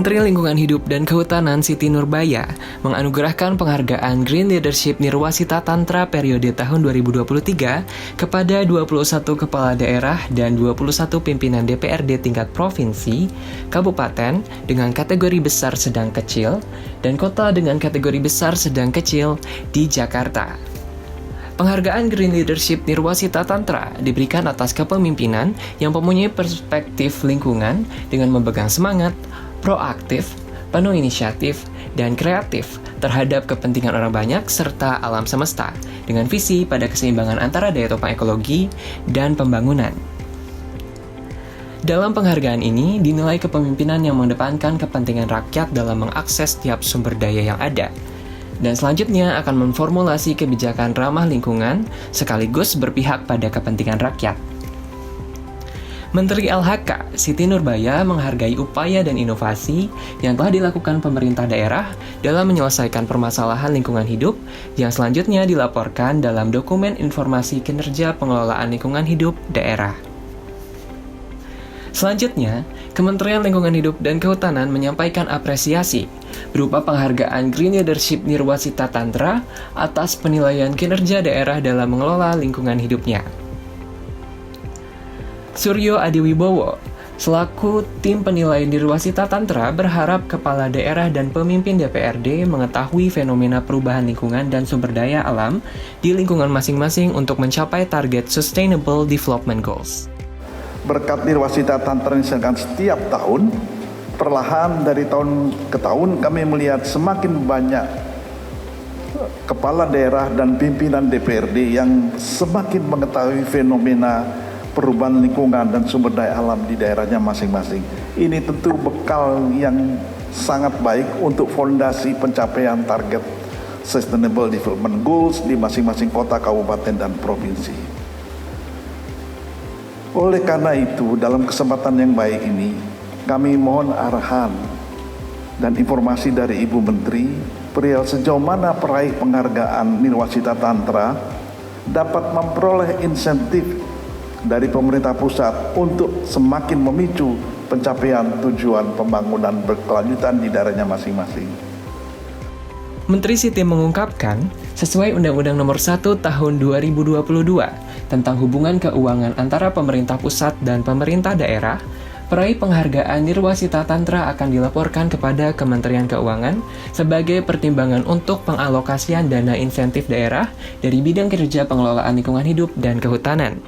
Menteri Lingkungan Hidup dan Kehutanan Siti Nurbaya menganugerahkan penghargaan Green Leadership Nirwasita Tantra periode tahun 2023 kepada 21 kepala daerah dan 21 pimpinan DPRD tingkat provinsi, kabupaten dengan kategori besar sedang kecil, dan kota dengan kategori besar sedang kecil di Jakarta. Penghargaan Green Leadership Nirwasita Tantra diberikan atas kepemimpinan yang mempunyai perspektif lingkungan dengan memegang semangat, proaktif, penuh inisiatif, dan kreatif terhadap kepentingan orang banyak serta alam semesta dengan visi pada keseimbangan antara daya topang ekologi dan pembangunan. Dalam penghargaan ini dinilai kepemimpinan yang mengedepankan kepentingan rakyat dalam mengakses setiap sumber daya yang ada, dan selanjutnya akan memformulasi kebijakan ramah lingkungan sekaligus berpihak pada kepentingan rakyat. Menteri LHK Siti Nurbaya menghargai upaya dan inovasi yang telah dilakukan pemerintah daerah dalam menyelesaikan permasalahan lingkungan hidup yang selanjutnya dilaporkan dalam dokumen informasi kinerja pengelolaan lingkungan hidup daerah. Selanjutnya, Kementerian Lingkungan Hidup dan Kehutanan menyampaikan apresiasi berupa penghargaan Green Leadership Nirwasita Tantra atas penilaian kinerja daerah dalam mengelola lingkungan hidupnya. Suryo Adiwibowo, selaku tim penilai Nirwasita Tantra berharap kepala daerah dan pemimpin DPRD mengetahui fenomena perubahan lingkungan dan sumber daya alam di lingkungan masing-masing untuk mencapai target Sustainable Development Goals. Berkat Nirwasita Tantra ini setiap tahun, perlahan dari tahun ke tahun kami melihat semakin banyak kepala daerah dan pimpinan DPRD yang semakin mengetahui fenomena perubahan lingkungan dan sumber daya alam di daerahnya masing-masing. Ini tentu bekal yang sangat baik untuk fondasi pencapaian target Sustainable Development Goals di masing-masing kota, kabupaten, dan provinsi. Oleh karena itu, dalam kesempatan yang baik ini, kami mohon arahan dan informasi dari Ibu Menteri perihal sejauh mana peraih penghargaan Nirwasita Tantra dapat memperoleh insentif dari pemerintah pusat untuk semakin memicu pencapaian tujuan pembangunan berkelanjutan di daerahnya masing-masing. Menteri Siti mengungkapkan, sesuai Undang-Undang Nomor 1 Tahun 2022 tentang hubungan keuangan antara pemerintah pusat dan pemerintah daerah, peraih penghargaan Nirwasita Tantra akan dilaporkan kepada Kementerian Keuangan sebagai pertimbangan untuk pengalokasian dana insentif daerah dari bidang kerja pengelolaan lingkungan hidup dan kehutanan.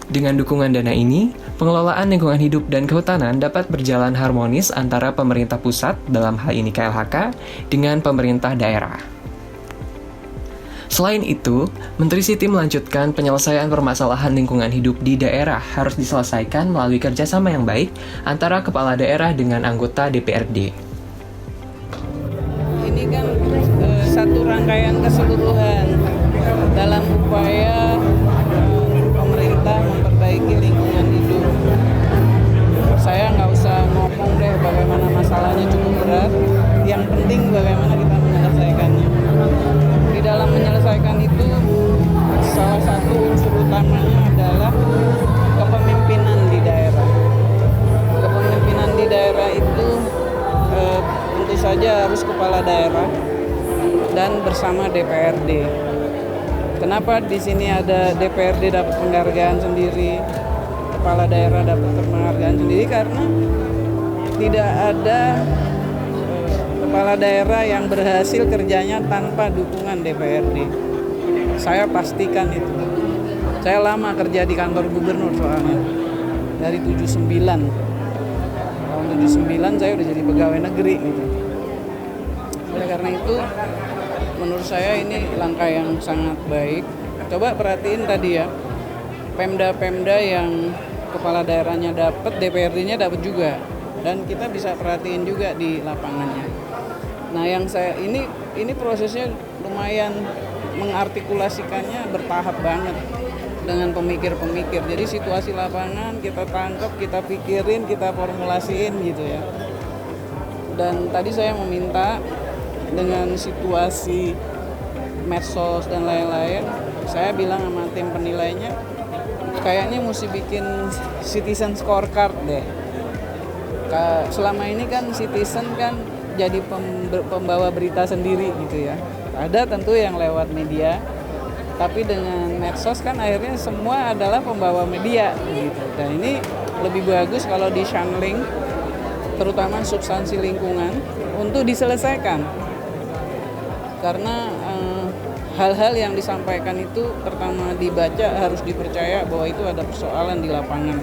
Dengan dukungan dana ini, pengelolaan lingkungan hidup dan kehutanan dapat berjalan harmonis antara pemerintah pusat, dalam hal ini KLHK, dengan pemerintah daerah. Selain itu, Menteri Siti melanjutkan penyelesaian permasalahan lingkungan hidup di daerah harus diselesaikan melalui kerjasama yang baik antara kepala daerah dengan anggota DPRD. Ini kan satu rangkaian keseluruhan dalam upaya pemerintah memperbaiki lingkungan hidup. Saya nggak usah ngomong deh bagaimana masalahnya cukup berat. Yang penting bagaimana kita menyelesaikannya. Di dalam menyelesaikan itu, salah satu unsur utamanya adalah kepemimpinan di daerah. Kepemimpinan di daerah itu tentu saja harus kepala daerah dan bersama DPRD. Kenapa di sini ada DPRD dapat penghargaan sendiri, kepala daerah dapat penghargaan sendiri? Karena tidak ada kepala daerah yang berhasil kerjanya tanpa dukungan DPRD. Saya pastikan itu. Saya lama kerja di kantor gubernur soalnya, dari 79. Tahun 79 saya udah jadi pegawai negeri gitu. Oleh karena itu, menurut saya ini langkah yang sangat baik. Coba perhatiin tadi ya, Pemda-pemda yang kepala daerahnya dapat, DPRD-nya dapat juga. Dan kita bisa perhatiin juga di lapangannya. Nah, yang saya ini prosesnya lumayan mengartikulasikannya bertahap banget dengan pemikir-pemikir. Jadi situasi lapangan kita tangkap, kita pikirin, kita formulasiin gitu ya. Dan tadi saya meminta dengan situasi medsos dan lain-lain, saya bilang sama tim penilainya, kayaknya mesti bikin citizen scorecard deh. Selama ini kan Citizen kan jadi pembawa berita sendiri gitu ya. Ada tentu yang lewat media, tapi dengan medsos kan akhirnya semua adalah pembawa media gitu. Dan ini lebih bagus kalau di channeling, terutama substansi lingkungan, untuk diselesaikan. Karena hal-hal yang disampaikan itu pertama dibaca harus dipercaya bahwa itu ada persoalan di lapangan.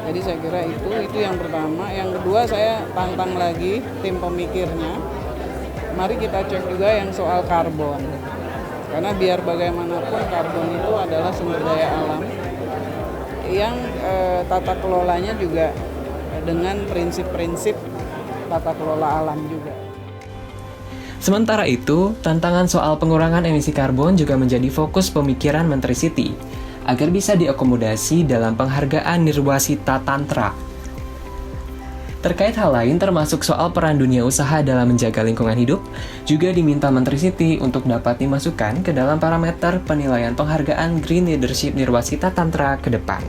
Jadi saya kira itu yang pertama. Yang kedua, saya tantang lagi tim pemikirnya. Mari kita cek juga yang soal karbon. Karena biar bagaimanapun karbon itu adalah sumber daya alam yang tata kelolanya juga dengan prinsip-prinsip tata kelola alam juga. Sementara itu, tantangan soal pengurangan emisi karbon juga menjadi fokus pemikiran Menteri Siti agar bisa diakomodasi dalam penghargaan Nirwasita Tantra. Terkait hal lain termasuk soal peran dunia usaha dalam menjaga lingkungan hidup, juga diminta Menteri Siti untuk dapat dimasukkan ke dalam parameter penilaian penghargaan Green Leadership Nirwasita Tantra ke depan.